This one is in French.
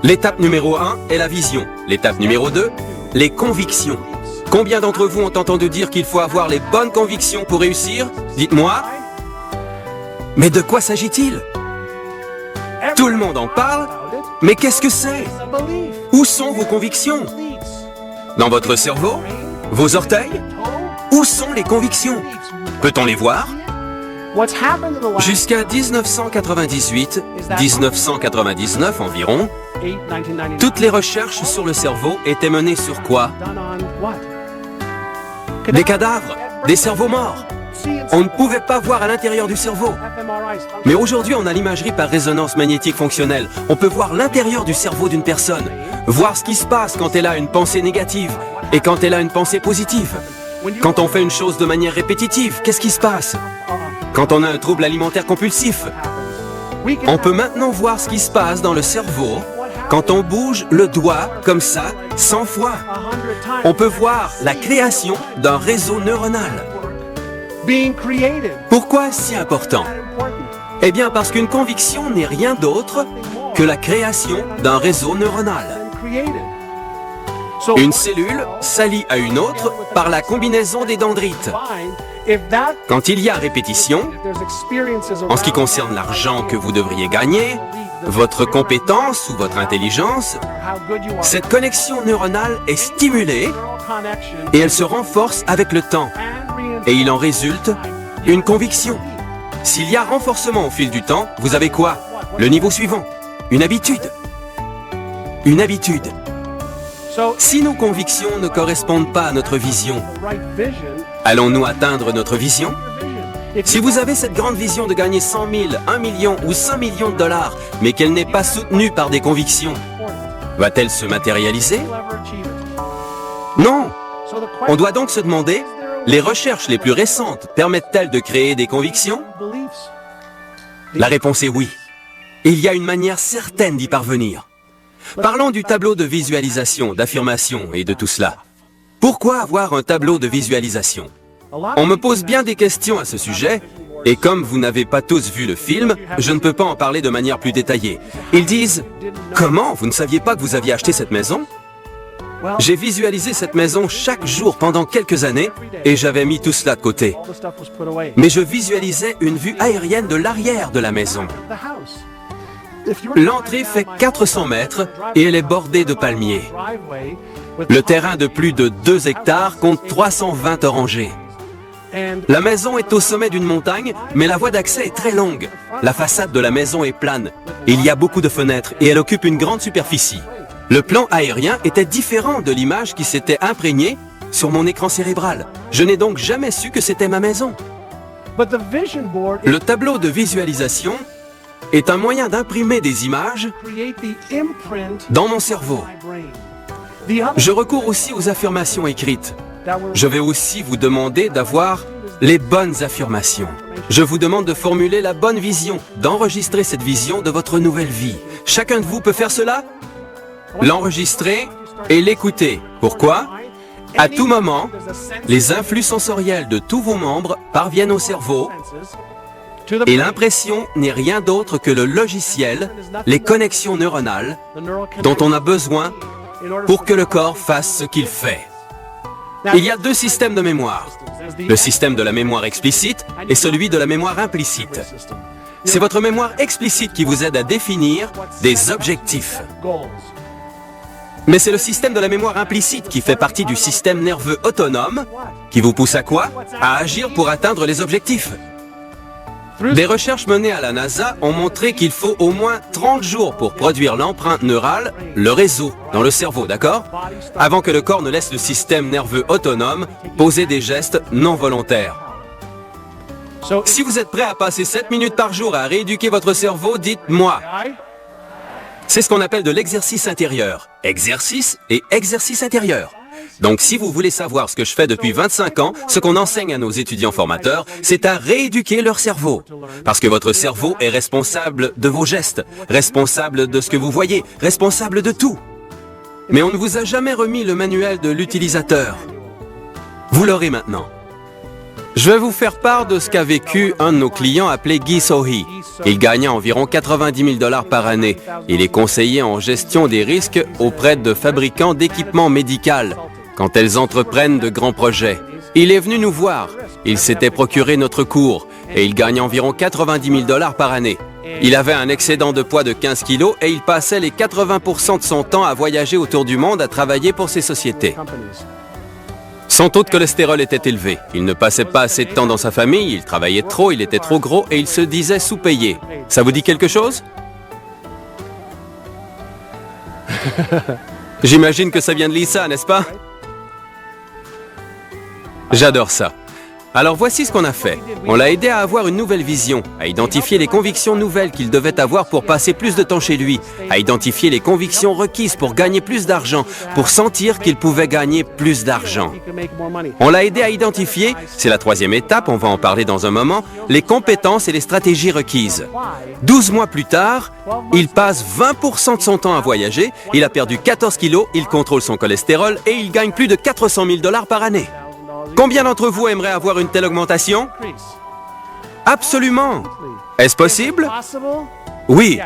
L'étape numéro 1 est la vision. L'étape numéro 2, les convictions. Combien d'entre vous ont entendu dire qu'il faut avoir les bonnes convictions pour réussir? Dites-moi. Mais de quoi s'agit-il? Tout le monde en parle, mais qu'est-ce que c'est? Où sont vos convictions? Dans votre cerveau? Vos orteils? Où sont les convictions? Peut-on les voir? Jusqu'à 1998, 1999 environ, toutes les recherches sur le cerveau étaient menées sur quoi? Des cadavres, des cerveaux morts. On ne pouvait pas voir à l'intérieur du cerveau. Mais aujourd'hui, on a l'imagerie par résonance magnétique fonctionnelle. On peut voir l'intérieur du cerveau d'une personne, voir ce qui se passe quand elle a une pensée négative et quand elle a une pensée positive. Quand on fait une chose de manière répétitive, qu'est-ce qui se passe? Quand on a un trouble alimentaire compulsif, on peut maintenant voir ce qui se passe dans le cerveau quand on bouge le doigt comme ça 100 fois. On peut voir la création d'un réseau neuronal. Pourquoi est-ce si important? Eh bien parce qu'une conviction n'est rien d'autre que la création d'un réseau neuronal. Une cellule s'allie à une autre par la combinaison des dendrites. Quand il y a répétition, en ce qui concerne l'argent que vous devriez gagner, votre compétence ou votre intelligence, cette connexion neuronale est stimulée et elle se renforce avec le temps. Et il en résulte une conviction. S'il y a renforcement au fil du temps, vous avez quoi? Le niveau suivant, une habitude. Une habitude. Si nos convictions ne correspondent pas à notre vision, allons-nous atteindre notre vision? Si vous avez cette grande vision de gagner 100 000, 1 million ou 5 millions de dollars, mais qu'elle n'est pas soutenue par des convictions, va-t-elle se matérialiser? Non. On doit donc se demander, les recherches les plus récentes permettent-elles de créer des convictions? La réponse est oui. Il y a une manière certaine d'y parvenir. Parlons du tableau de visualisation, d'affirmation et de tout cela. Pourquoi avoir un tableau de visualisation? On me pose bien des questions à ce sujet, et comme vous n'avez pas tous vu le film, je ne peux pas en parler de manière plus détaillée. Ils disent, comment, vous ne saviez pas que vous aviez acheté cette maison? J'ai visualisé cette maison chaque jour pendant quelques années, et j'avais mis tout cela de côté. Mais je visualisais une vue aérienne de l'arrière de la maison. L'entrée fait 400 mètres et elle est bordée de palmiers. Le terrain de plus de 2 hectares compte 320 orangers. La maison est au sommet d'une montagne, mais la voie d'accès est très longue. La façade de la maison est plane. Il y a beaucoup de fenêtres et elle occupe une grande superficie. Le plan aérien était différent de l'image qui s'était imprégnée sur mon écran cérébral. Je n'ai donc jamais su que c'était ma maison. Le tableau de visualisation est un moyen d'imprimer des images dans mon cerveau. Je recours aussi aux affirmations écrites. Je vais aussi vous demander d'avoir les bonnes affirmations. Je vous demande de formuler la bonne vision, d'enregistrer cette vision de votre nouvelle vie. Chacun de vous peut faire cela? L'enregistrer et l'écouter. Pourquoi? À tout moment, les influx sensoriels de tous vos membres parviennent au cerveau et l'impression n'est rien d'autre que le logiciel, les connexions neuronales dont on a besoin pour que le corps fasse ce qu'il fait. Il y a 2 systèmes de mémoire. Le système de la mémoire explicite et celui de la mémoire implicite. C'est votre mémoire explicite qui vous aide à définir des objectifs. Mais c'est le système de la mémoire implicite qui fait partie du système nerveux autonome qui vous pousse à quoi? À agir pour atteindre les objectifs. Des recherches menées à la NASA ont montré qu'il faut au moins 30 jours pour produire l'empreinte neurale, le réseau, dans le cerveau, d'accord? Avant que le corps ne laisse le système nerveux autonome poser des gestes non volontaires. Si vous êtes prêt à passer 7 minutes par jour à rééduquer votre cerveau, dites-moi. C'est ce qu'on appelle de l'exercice intérieur. Exercice et exercice intérieur. Donc si vous voulez savoir ce que je fais depuis 25 ans, ce qu'on enseigne à nos étudiants formateurs, c'est à rééduquer leur cerveau. Parce que votre cerveau est responsable de vos gestes, responsable de ce que vous voyez, responsable de tout. Mais on ne vous a jamais remis le manuel de l'utilisateur. Vous l'aurez maintenant. Je vais vous faire part de ce qu'a vécu un de nos clients appelé Guy Sohi. Il gagne environ 90 000 $ par année. Il est conseiller en gestion des risques auprès de fabricants d'équipements médicaux quand elles entreprennent de grands projets. Il est venu nous voir. Il s'était procuré notre cours et il gagne environ 90 000 $ par année. Il avait un excédent de poids de 15 kilos et il passait les 80% de son temps à voyager autour du monde à travailler pour ces sociétés. Son taux de cholestérol était élevé. Il ne passait pas assez de temps dans sa famille, il travaillait trop, il était trop gros et il se disait sous-payé. Ça vous dit quelque chose? J'imagine que ça vient de Lisa, n'est-ce pas? J'adore ça. Alors voici ce qu'on a fait. On l'a aidé à avoir une nouvelle vision, à identifier les convictions nouvelles qu'il devait avoir pour passer plus de temps chez lui, à identifier les convictions requises pour gagner plus d'argent, pour sentir qu'il pouvait gagner plus d'argent. On l'a aidé à identifier, c'est la troisième étape, on va en parler dans un moment, les compétences et les stratégies requises. 12 mois plus tard, il passe 20% de son temps à voyager, il a perdu 14 kilos, il contrôle son cholestérol et il gagne plus de 400 000 $ par année. Combien d'entre vous aimeraient avoir une telle augmentation? Absolument. Est-ce possible? Oui.